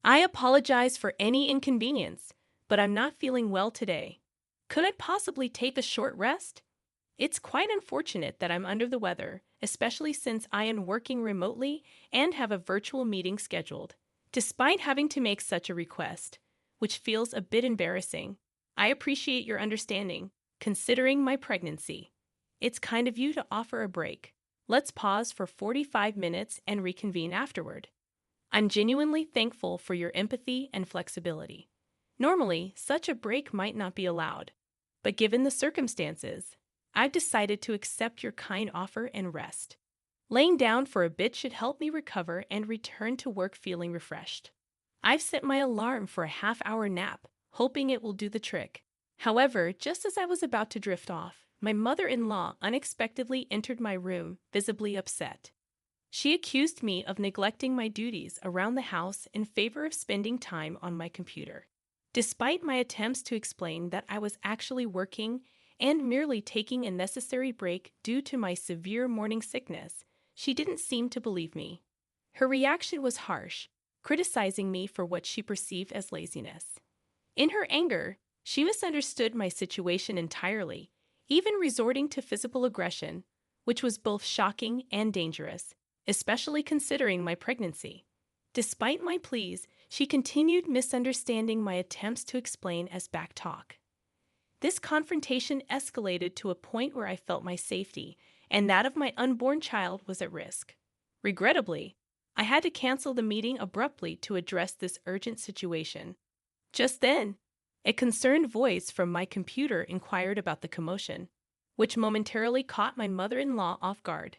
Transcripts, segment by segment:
I apologize for any inconvenience, but I'm not feeling well today. Could I possibly take a short rest? It's quite unfortunate that I'm under the weather, especially since I am working remotely and have a virtual meeting scheduled. Despite having to make such a request, which feels a bit embarrassing, I appreciate your understanding, considering my pregnancy. It's kind of you to offer a break. Let's pause for 45 minutes and reconvene afterward. I'm genuinely thankful for your empathy and flexibility. Normally, such a break might not be allowed, but given the circumstances, I've decided to accept your kind offer and rest. Laying down for a bit should help me recover and return to work feeling refreshed. I've set my alarm for a half-hour nap, hoping it will do the trick. However, just as I was about to drift off, my mother-in-law unexpectedly entered my room, visibly upset. She accused me of neglecting my duties around the house in favor of spending time on my computer. Despite my attempts to explain that I was actually working and merely taking a necessary break due to my severe morning sickness, she didn't seem to believe me. Her reaction was harsh, criticizing me for what she perceived as laziness. In her anger, she misunderstood my situation entirely, even resorting to physical aggression, which was both shocking and dangerous, especially considering my pregnancy. Despite my pleas, she continued misunderstanding my attempts to explain as backtalk. This confrontation escalated to a point where I felt my safety and that of my unborn child was at risk. Regrettably, I had to cancel the meeting abruptly to address this urgent situation. Just then, a concerned voice from my computer inquired about the commotion, which momentarily caught my mother-in-law off guard.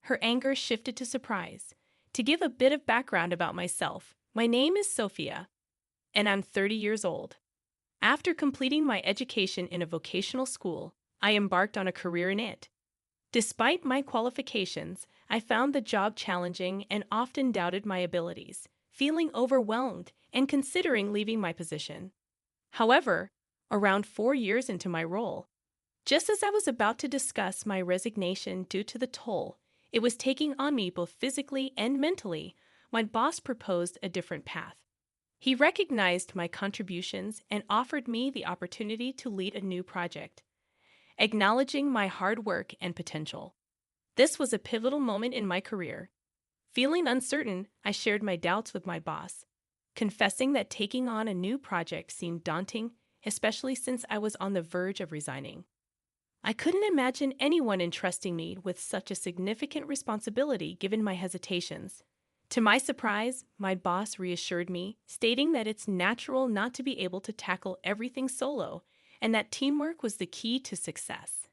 Her anger shifted to surprise. To give a bit of background about myself, my name is Sophia, and I'm 30 years old. After completing my education in a vocational school, I embarked on a career in it. Despite my qualifications, I found the job challenging and often doubted my abilities, feeling overwhelmed and considering leaving my position. However, around 4 years into my role, just as I was about to discuss my resignation due to the toll it was taking on me both physically and mentally, my boss proposed a different path. He recognized my contributions and offered me the opportunity to lead a new project, acknowledging my hard work and potential. This was a pivotal moment in my career. Feeling uncertain, I shared my doubts with my boss, confessing that taking on a new project seemed daunting, especially since I was on the verge of resigning. I couldn't imagine anyone entrusting me with such a significant responsibility given my hesitations. To my surprise, my boss reassured me, stating that it's natural not to be able to tackle everything solo and that teamwork was the key to success.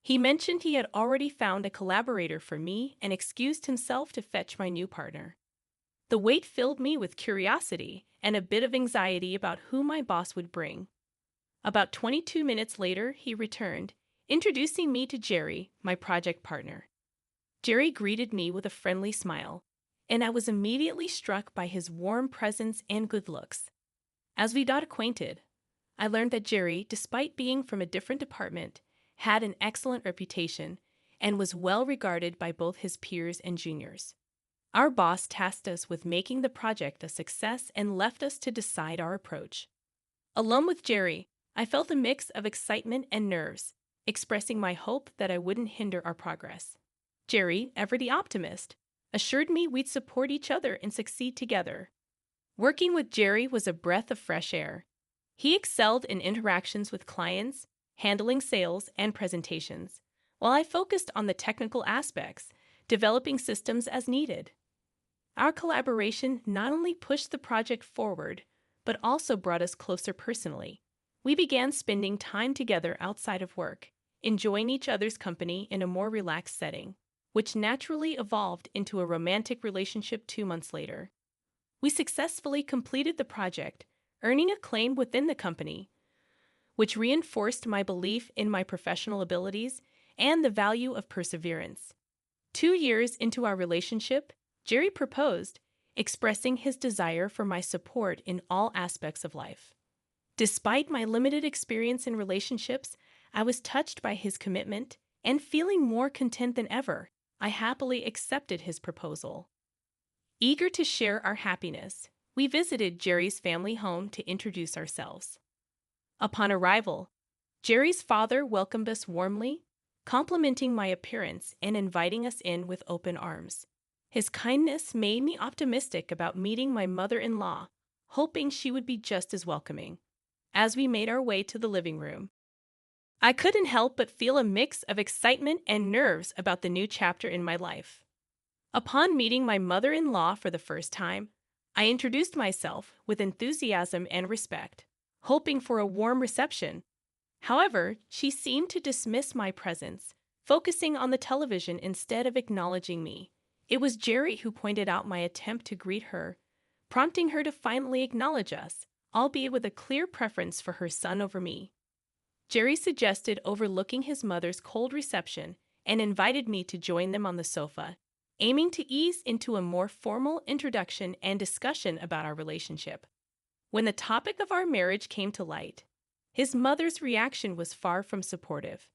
He mentioned he had already found a collaborator for me and excused himself to fetch my new partner. The wait filled me with curiosity and a bit of anxiety about who my boss would bring. About 22 minutes later, he returned, introducing me to Jerry, my project partner. Jerry greeted me with a friendly smile, and I was immediately struck by his warm presence and good looks. As we got acquainted, I learned that Jerry, despite being from a different department, had an excellent reputation and was well regarded by both his peers and juniors. Our boss tasked us with making the project a success and left us to decide our approach. Alone with Jerry, I felt a mix of excitement and nerves, expressing my hope that I wouldn't hinder our progress. Jerry, ever the optimist, assured me we'd support each other and succeed together. Working with Jerry was a breath of fresh air. He excelled in interactions with clients, handling sales and presentations, while I focused on the technical aspects, developing systems as needed. Our collaboration not only pushed the project forward, but also brought us closer personally. We began spending time together outside of work, enjoying each other's company in a more relaxed setting, which naturally evolved into a romantic relationship 2 months later. We successfully completed the project, earning acclaim within the company, which reinforced my belief in my professional abilities and the value of perseverance. 2 years into our relationship, Jerry proposed, expressing his desire for my support in all aspects of life. Despite my limited experience in relationships, I was touched by his commitment, and feeling more content than ever, I happily accepted his proposal. Eager to share our happiness, we visited Jerry's family home to introduce ourselves. Upon arrival, Jerry's father welcomed us warmly, complimenting my appearance and inviting us in with open arms. His kindness made me optimistic about meeting my mother-in-law, hoping she would be just as welcoming. As we made our way to the living room, I couldn't help but feel a mix of excitement and nerves about the new chapter in my life. Upon meeting my mother-in-law for the first time, I introduced myself with enthusiasm and respect, hoping for a warm reception. However, she seemed to dismiss my presence, focusing on the television instead of acknowledging me. It was Jerry who pointed out my attempt to greet her, prompting her to finally acknowledge us, albeit with a clear preference for her son over me. Jerry suggested overlooking his mother's cold reception and invited me to join them on the sofa, aiming to ease into a more formal introduction and discussion about our relationship. When the topic of our marriage came to light, his mother's reaction was far from supportive.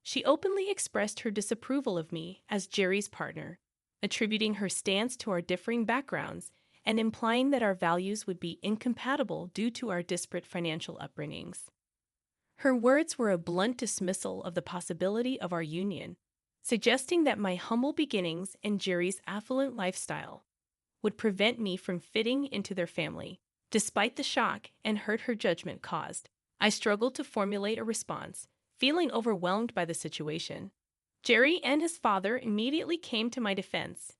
She openly expressed her disapproval of me as Jerry's partner, attributing her stance to our differing backgrounds and implying that our values would be incompatible due to our disparate financial upbringings. Her words were a blunt dismissal of the possibility of our union, suggesting that my humble beginnings and Jerry's affluent lifestyle would prevent me from fitting into their family. Despite the shock and hurt her judgment caused, I struggled to formulate a response, feeling overwhelmed by the situation. Jerry and his father immediately came to my defense,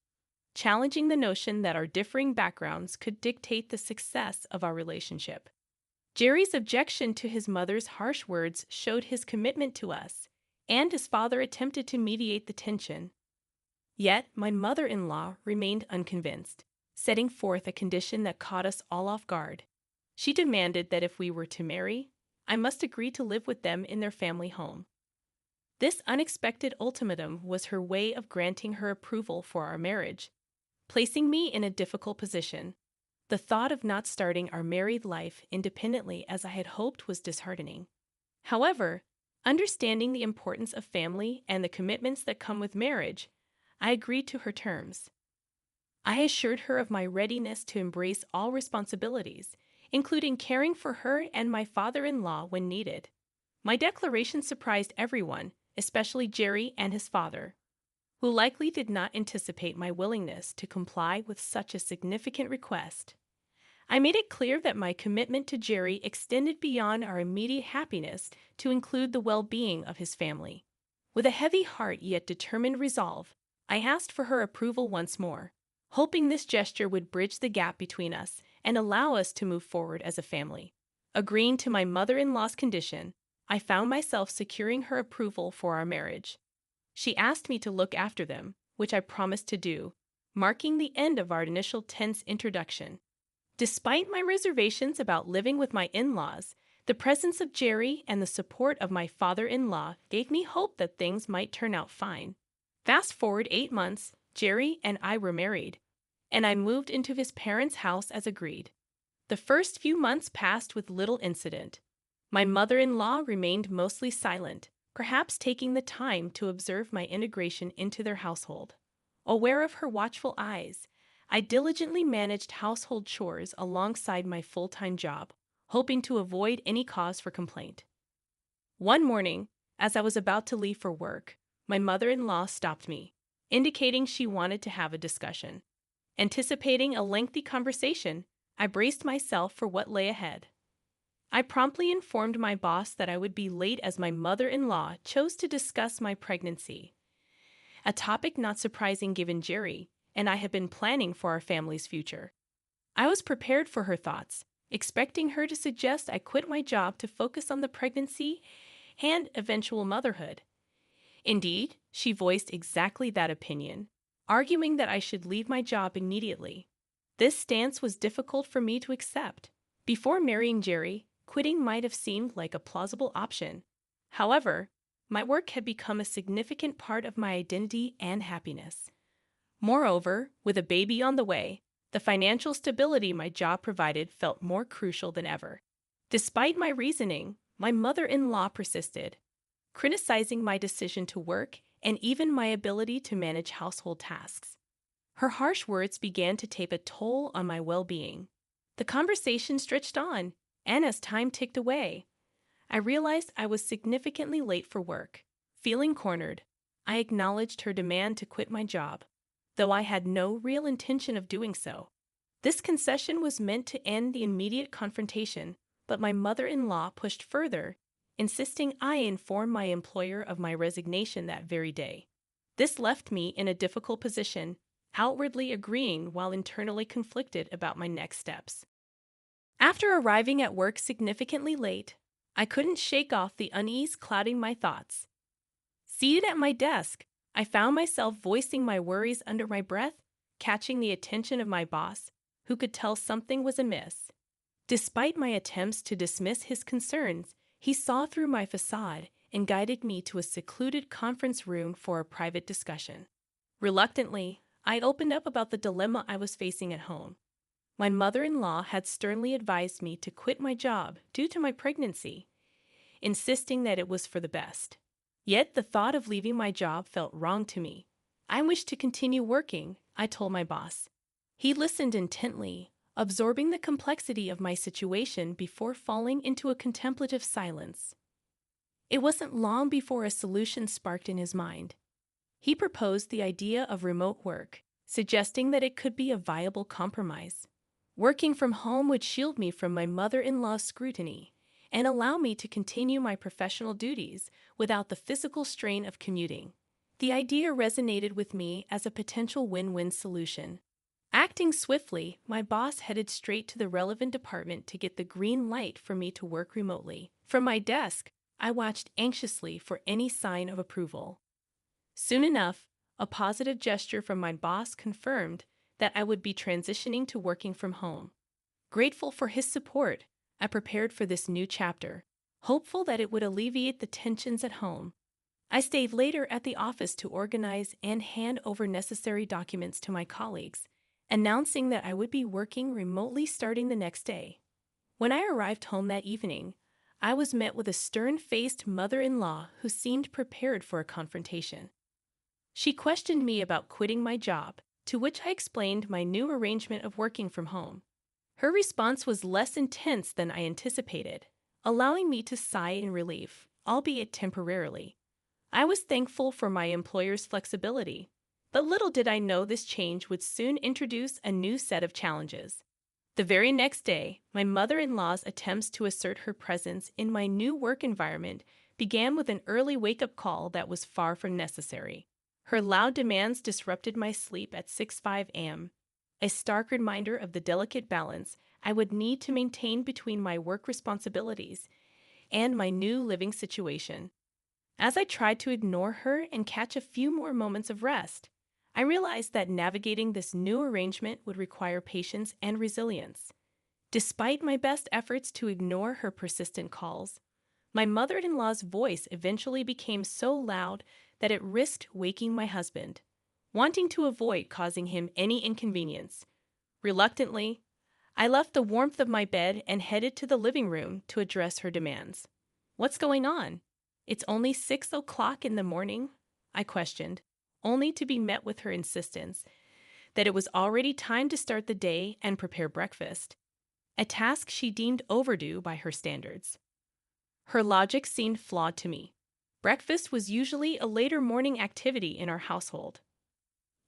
challenging the notion that our differing backgrounds could dictate the success of our relationship. Jerry's objection to his mother's harsh words showed his commitment to us, and his father attempted to mediate the tension. Yet, my mother-in-law remained unconvinced, setting forth a condition that caught us all off guard. She demanded that if we were to marry, I must agree to live with them in their family home. This unexpected ultimatum was her way of granting her approval for our marriage, placing me in a difficult position. The thought of not starting our married life independently as I had hoped was disheartening. However, understanding the importance of family and the commitments that come with marriage, I agreed to her terms. I assured her of my readiness to embrace all responsibilities, including caring for her and my father-in-law when needed. My declaration surprised everyone, especially Jerry and his father, who likely did not anticipate my willingness to comply with such a significant request. I made it clear that my commitment to Jerry extended beyond our immediate happiness to include the well-being of his family. With a heavy heart yet determined resolve, I asked for her approval once more, hoping this gesture would bridge the gap between us and allow us to move forward as a family. Agreeing to my mother-in-law's condition, I found myself securing her approval for our marriage. She asked me to look after them, which I promised to do, marking the end of our initial tense introduction. Despite my reservations about living with my in-laws, the presence of Jerry and the support of my father-in-law gave me hope that things might turn out fine. Fast forward 8 months, Jerry and I were married, and I moved into his parents' house as agreed. The first few months passed with little incident. My mother-in-law remained mostly silent, perhaps taking the time to observe my integration into their household. Aware of her watchful eyes, I diligently managed household chores alongside my full-time job, hoping to avoid any cause for complaint. One morning, as I was about to leave for work, my mother-in-law stopped me, indicating she wanted to have a discussion. Anticipating a lengthy conversation, I braced myself for what lay ahead. I promptly informed my boss that I would be late as my mother-in-law chose to discuss my pregnancy, a topic not surprising given Jerry and I had been planning for our family's future. I was prepared for her thoughts, expecting her to suggest I quit my job to focus on the pregnancy and eventual motherhood. Indeed, she voiced exactly that opinion, arguing that I should leave my job immediately. This stance was difficult for me to accept. Before marrying Jerry, quitting might have seemed like a plausible option. However, my work had become a significant part of my identity and happiness. Moreover, with a baby on the way, the financial stability my job provided felt more crucial than ever. Despite my reasoning, my mother-in-law persisted, criticizing my decision to work and even my ability to manage household tasks. Her harsh words began to take a toll on my well-being. The conversation stretched on, and as time ticked away, I realized I was significantly late for work. Feeling cornered, I acknowledged her demand to quit my job, though I had no real intention of doing so. This concession was meant to end the immediate confrontation, but my mother-in-law pushed further, insisting I inform my employer of my resignation that very day. This left me in a difficult position, outwardly agreeing while internally conflicted about my next steps. After arriving at work significantly late, I couldn't shake off the unease clouding my thoughts. Seated at my desk, I found myself voicing my worries under my breath, catching the attention of my boss, who could tell something was amiss. Despite my attempts to dismiss his concerns, he saw through my facade and guided me to a secluded conference room for a private discussion. Reluctantly, I opened up about the dilemma I was facing at home. My mother-in-law had sternly advised me to quit my job due to my pregnancy, insisting that it was for the best. Yet the thought of leaving my job felt wrong to me. I wished to continue working, I told my boss. He listened intently, absorbing the complexity of my situation before falling into a contemplative silence. It wasn't long before a solution sparked in his mind. He proposed the idea of remote work, suggesting that it could be a viable compromise. Working from home would shield me from my mother-in-law's scrutiny and allow me to continue my professional duties without the physical strain of commuting. The idea resonated with me as a potential win-win solution. Acting swiftly, my boss headed straight to the relevant department to get the green light for me to work remotely. From my desk, I watched anxiously for any sign of approval. Soon enough, a positive gesture from my boss confirmed that I would be transitioning to working from home. Grateful for his support, I prepared for this new chapter, hopeful that it would alleviate the tensions at home. I stayed later at the office to organize and hand over necessary documents to my colleagues, announcing that I would be working remotely starting the next day. When I arrived home that evening, I was met with a stern-faced mother-in-law who seemed prepared for a confrontation. She questioned me about quitting my job, to which I explained my new arrangement of working from home. Her response was less intense than I anticipated, allowing me to sigh in relief, albeit temporarily. I was thankful for my employer's flexibility, but little did I know this change would soon introduce a new set of challenges. The very next day, my mother-in-law's attempts to assert her presence in my new work environment began with an early wake-up call that was far from necessary. Her loud demands disrupted my sleep at 6:05 a.m., a stark reminder of the delicate balance I would need to maintain between my work responsibilities and my new living situation. As I tried to ignore her and catch a few more moments of rest, I realized that navigating this new arrangement would require patience and resilience. Despite my best efforts to ignore her persistent calls, my mother-in-law's voice eventually became so loud that it risked waking my husband, wanting to avoid causing him any inconvenience. Reluctantly, I left the warmth of my bed and headed to the living room to address her demands. "What's going on? It's only 6 o'clock in the morning?" I questioned, only to be met with her insistence that it was already time to start the day and prepare breakfast, a task she deemed overdue by her standards. Her logic seemed flawed to me. Breakfast was usually a later morning activity in our household.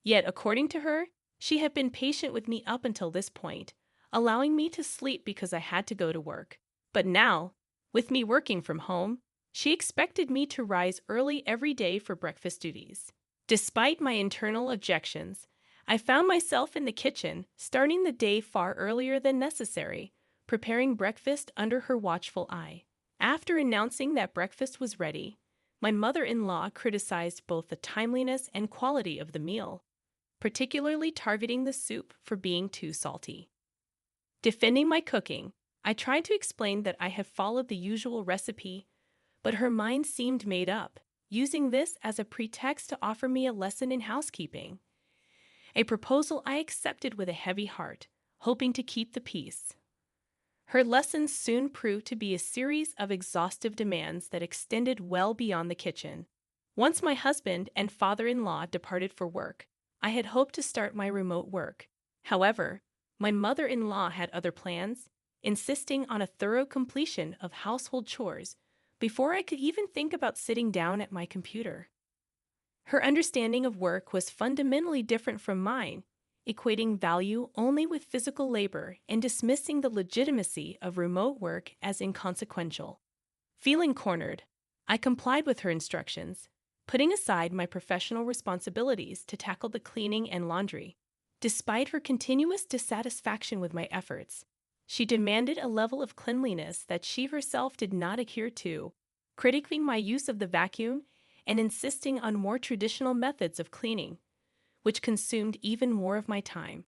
Yet, according to her, she had been patient with me up until this point, allowing me to sleep because I had to go to work. But now, with me working from home, she expected me to rise early every day for breakfast duties. Despite my internal objections, I found myself in the kitchen, starting the day far earlier than necessary, preparing breakfast under her watchful eye. After announcing that breakfast was ready, my mother-in-law criticized both the timeliness and quality of the meal, particularly targeting the soup for being too salty. Defending my cooking, I tried to explain that I had followed the usual recipe, but her mind seemed made up, using this as a pretext to offer me a lesson in housekeeping. A proposal I accepted with a heavy heart, hoping to keep the peace. Her lessons soon proved to be a series of exhaustive demands that extended well beyond the kitchen. Once my husband and father-in-law departed for work, I had hoped to start my remote work. However, my mother-in-law had other plans, insisting on a thorough completion of household chores before I could even think about sitting down at my computer. Her understanding of work was fundamentally different from mine, equating value only with physical labor and dismissing the legitimacy of remote work as inconsequential. Feeling cornered, I complied with her instructions, putting aside my professional responsibilities to tackle the cleaning and laundry. Despite her continuous dissatisfaction with my efforts, she demanded a level of cleanliness that she herself did not adhere to, critiquing my use of the vacuum and insisting on more traditional methods of cleaning, which consumed even more of my time.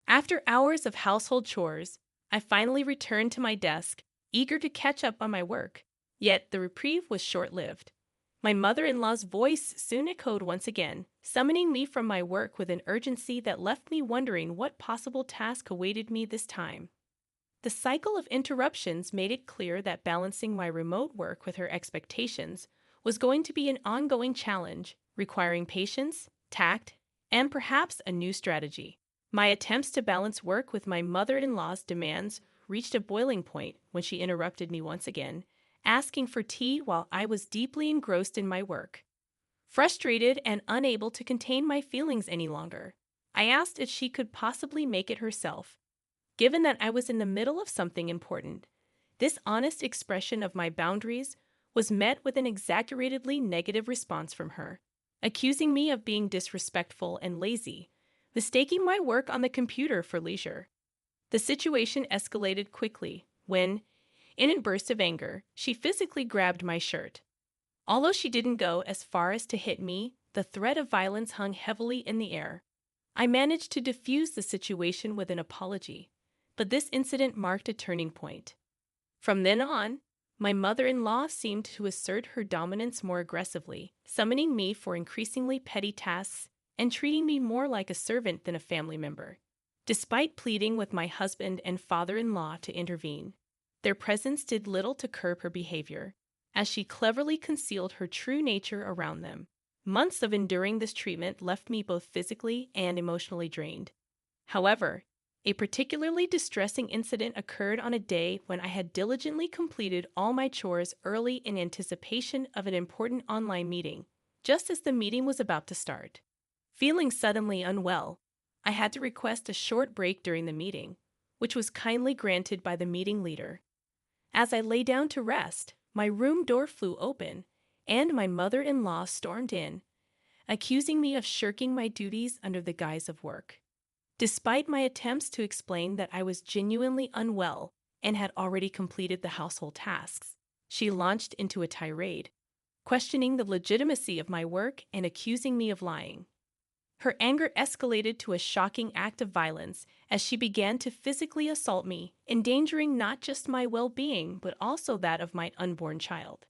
After hours of household chores, I finally returned to my desk, eager to catch up on my work. Yet the reprieve was short-lived. My mother-in-law's voice soon echoed once again, summoning me from my work with an urgency that left me wondering what possible task awaited me this time. The cycle of interruptions made it clear that balancing my remote work with her expectations was going to be an ongoing challenge, requiring patience, tact, and perhaps a new strategy. My attempts to balance work with my mother-in-law's demands reached a boiling point when she interrupted me once again, asking for tea while I was deeply engrossed in my work. Frustrated and unable to contain my feelings any longer, I asked if she could possibly make it herself. Given that I was in the middle of something important, this honest expression of my boundaries was met with an exaggeratedly negative response from her, accusing me of being disrespectful and lazy, mistaking my work on the computer for leisure. The situation escalated quickly when, in a burst of anger, she physically grabbed my shirt. Although she didn't go as far as to hit me, the threat of violence hung heavily in the air. I managed to diffuse the situation with an apology, but this incident marked a turning point. From then on, my mother-in-law seemed to assert her dominance more aggressively, summoning me for increasingly petty tasks and treating me more like a servant than a family member. Despite pleading with my husband and father-in-law to intervene, their presence did little to curb her behavior, as she cleverly concealed her true nature around them. Months of enduring this treatment left me both physically and emotionally drained. However, a particularly distressing incident occurred on a day when I had diligently completed all my chores early in anticipation of an important online meeting, just as the meeting was about to start. Feeling suddenly unwell, I had to request a short break during the meeting, which was kindly granted by the meeting leader. As I lay down to rest, my room door flew open, and my mother-in-law stormed in, accusing me of shirking my duties under the guise of work. Despite my attempts to explain that I was genuinely unwell and had already completed the household tasks, she launched into a tirade, questioning the legitimacy of my work and accusing me of lying. Her anger escalated to a shocking act of violence as she began to physically assault me, endangering not just my well-being but also that of my unborn child.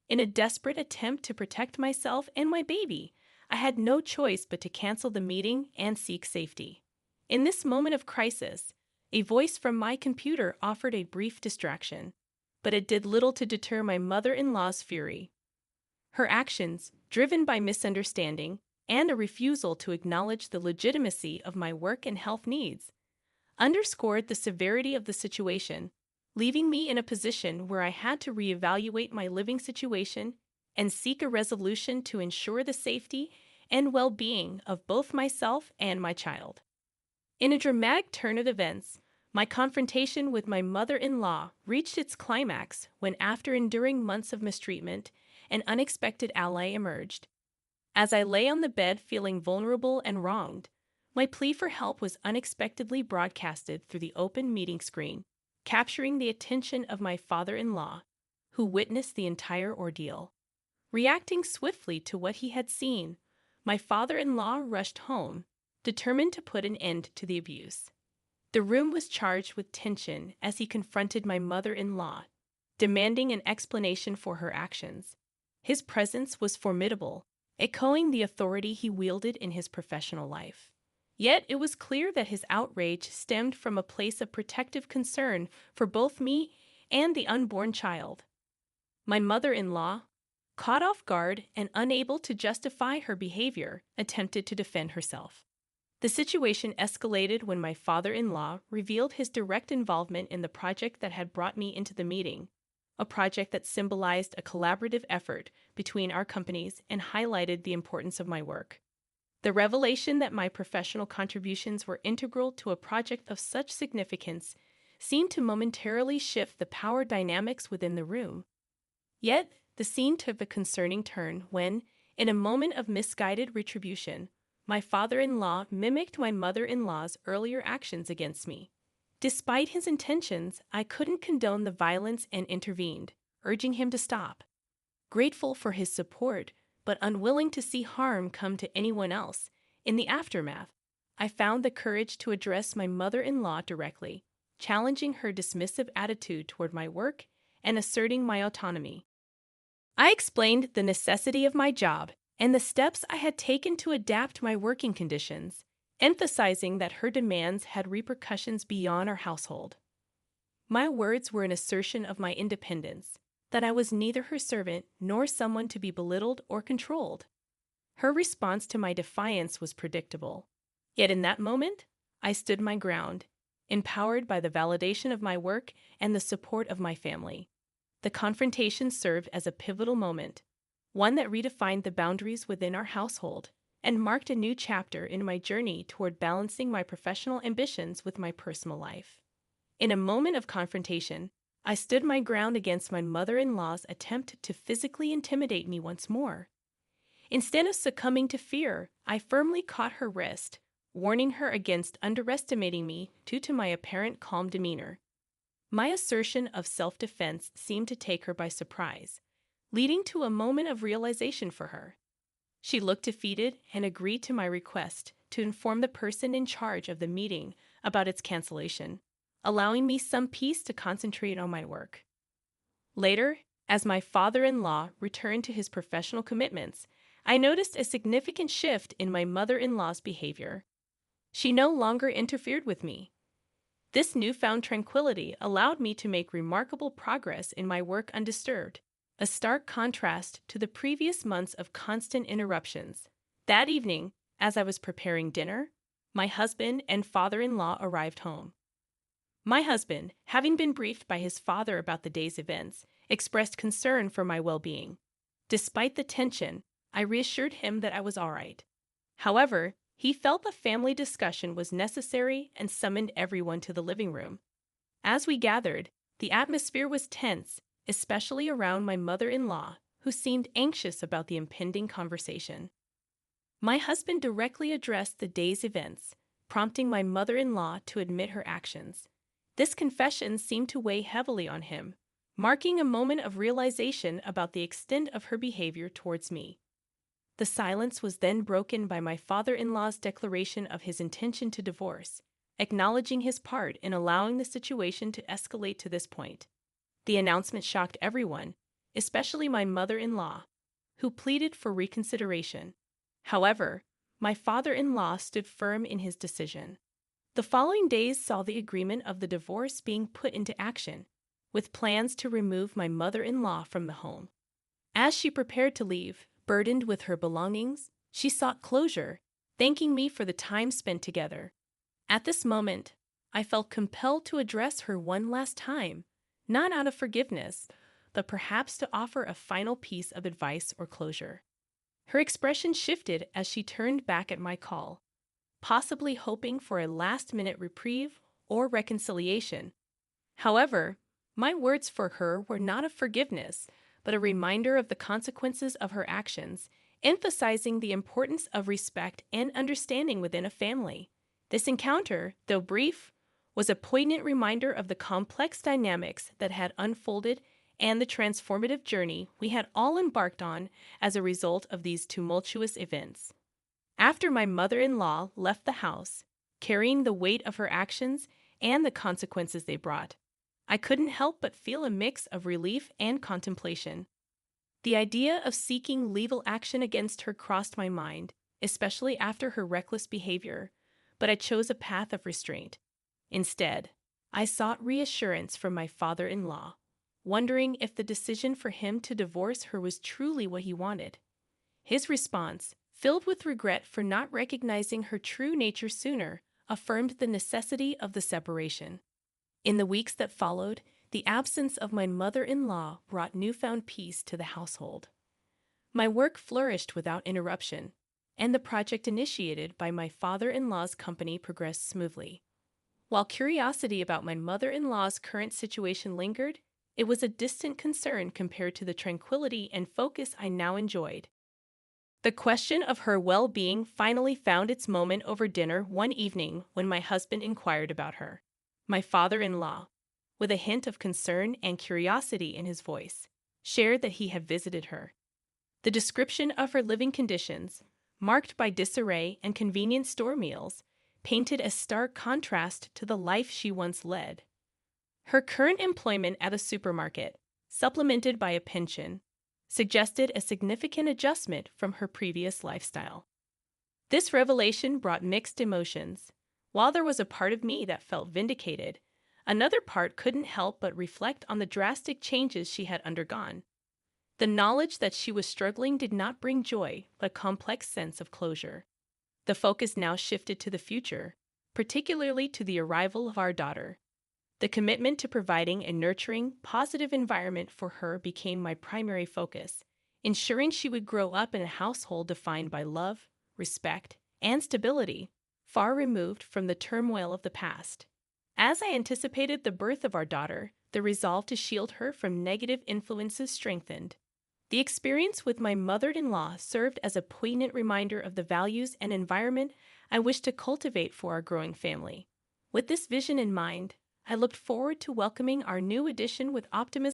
In a desperate attempt to protect myself and my baby, I had no choice but to cancel the meeting and seek safety. In this moment of crisis, a voice from my computer offered a brief distraction, but it did little to deter my mother-in-law's fury. Her actions, driven by misunderstanding and a refusal to acknowledge the legitimacy of my work and health needs, underscored the severity of the situation, leaving me in a position where I had to reevaluate my living situation and seek a resolution to ensure the safety and well-being of both myself and my child. In a dramatic turn of events, my confrontation with my mother-in-law reached its climax when, after enduring months of mistreatment, an unexpected ally emerged. As I lay on the bed feeling vulnerable and wronged, my plea for help was unexpectedly broadcasted through the open meeting screen, capturing the attention of my father-in-law, who witnessed the entire ordeal. Reacting swiftly to what he had seen, my father-in-law rushed home, determined to put an end to the abuse. The room was charged with tension as he confronted my mother-in-law, demanding an explanation for her actions. His presence was formidable, echoing the authority he wielded in his professional life. Yet it was clear that his outrage stemmed from a place of protective concern for both me and the unborn child. My mother-in-law, caught off guard and unable to justify her behavior, attempted to defend herself. The situation escalated when my father-in-law revealed his direct involvement in the project that had brought me into the meeting, a project that symbolized a collaborative effort between our companies and highlighted the importance of my work. The revelation that my professional contributions were integral to a project of such significance seemed to momentarily shift the power dynamics within the room. Yet, the scene took a concerning turn when, in a moment of misguided retribution, my father-in-law mimicked my mother-in-law's earlier actions against me. Despite his intentions, I couldn't condone the violence and intervened, urging him to stop. Grateful for his support, but unwilling to see harm come to anyone else, in the aftermath, I found the courage to address my mother-in-law directly, challenging her dismissive attitude toward my work and asserting my autonomy. I explained the necessity of my job and the steps I had taken to adapt my working conditions, emphasizing that her demands had repercussions beyond our household. My words were an assertion of my independence, that I was neither her servant nor someone to be belittled or controlled. Her response to my defiance was predictable. Yet in that moment, I stood my ground, empowered by the validation of my work and the support of my family. The confrontation served as a pivotal moment, one that redefined the boundaries within our household and marked a new chapter in my journey toward balancing my professional ambitions with my personal life. In a moment of confrontation, I stood my ground against my mother-in-law's attempt to physically intimidate me once more. Instead of succumbing to fear, I firmly caught her wrist, warning her against underestimating me due to my apparent calm demeanor. My assertion of self-defense seemed to take her by surprise, leading to a moment of realization for her. She looked defeated and agreed to my request to inform the person in charge of the meeting about its cancellation, allowing me some peace to concentrate on my work. Later, as my father-in-law returned to his professional commitments, I noticed a significant shift in my mother-in-law's behavior. She no longer interfered with me. This newfound tranquility allowed me to make remarkable progress in my work undisturbed, a stark contrast to the previous months of constant interruptions. That evening, as I was preparing dinner, my husband and father-in-law arrived home. My husband, having been briefed by his father about the day's events, expressed concern for my well-being. Despite the tension, I reassured him that I was all right. However, he felt the family discussion was necessary and summoned everyone to the living room. As we gathered, the atmosphere was tense, especially around my mother-in-law, who seemed anxious about the impending conversation. My husband directly addressed the day's events, prompting my mother-in-law to admit her actions. This confession seemed to weigh heavily on him, marking a moment of realization about the extent of her behavior towards me. The silence was then broken by my father-in-law's declaration of his intention to divorce, acknowledging his part in allowing the situation to escalate to this point. The announcement shocked everyone, especially my mother-in-law, who pleaded for reconsideration. However, my father-in-law stood firm in his decision. The following days saw the agreement of the divorce being put into action, with plans to remove my mother-in-law from the home. As she prepared to leave, burdened with her belongings, she sought closure, thanking me for the time spent together. At this moment, I felt compelled to address her one last time, not out of forgiveness, but perhaps to offer a final piece of advice or closure. Her expression shifted as she turned back at my call, possibly hoping for a last-minute reprieve or reconciliation. However, my words for her were not of forgiveness, but a reminder of the consequences of her actions, emphasizing the importance of respect and understanding within a family. This encounter, though brief, was a poignant reminder of the complex dynamics that had unfolded and the transformative journey we had all embarked on as a result of these tumultuous events. After my mother-in-law left the house, carrying the weight of her actions and the consequences they brought, I couldn't help but feel a mix of relief and contemplation. The idea of seeking legal action against her crossed my mind, especially after her reckless behavior, but I chose a path of restraint. Instead, I sought reassurance from my father-in-law, wondering if the decision for him to divorce her was truly what he wanted. His response, filled with regret for not recognizing her true nature sooner, affirmed the necessity of the separation. In the weeks that followed, the absence of my mother-in-law brought newfound peace to the household. My work flourished without interruption, and the project initiated by my father-in-law's company progressed smoothly. While curiosity about my mother-in-law's current situation lingered, it was a distant concern compared to the tranquility and focus I now enjoyed. The question of her well-being finally found its moment over dinner one evening when my husband inquired about her. My father-in-law, with a hint of concern and curiosity in his voice, shared that he had visited her. The description of her living conditions, marked by disarray and convenience store meals, painted a stark contrast to the life she once led. Her current employment at a supermarket, supplemented by a pension, suggested a significant adjustment from her previous lifestyle. This revelation brought mixed emotions. While there was a part of me that felt vindicated, another part couldn't help but reflect on the drastic changes she had undergone. The knowledge that she was struggling did not bring joy, but a complex sense of closure. The focus now shifted to the future, particularly to the arrival of our daughter. The commitment to providing a nurturing, positive environment for her became my primary focus, ensuring she would grow up in a household defined by love, respect, and stability, far removed from the turmoil of the past. As I anticipated the birth of our daughter, the resolve to shield her from negative influences strengthened. The experience with my mother-in-law served as a poignant reminder of the values and environment I wished to cultivate for our growing family. With this vision in mind, I looked forward to welcoming our new addition with optimism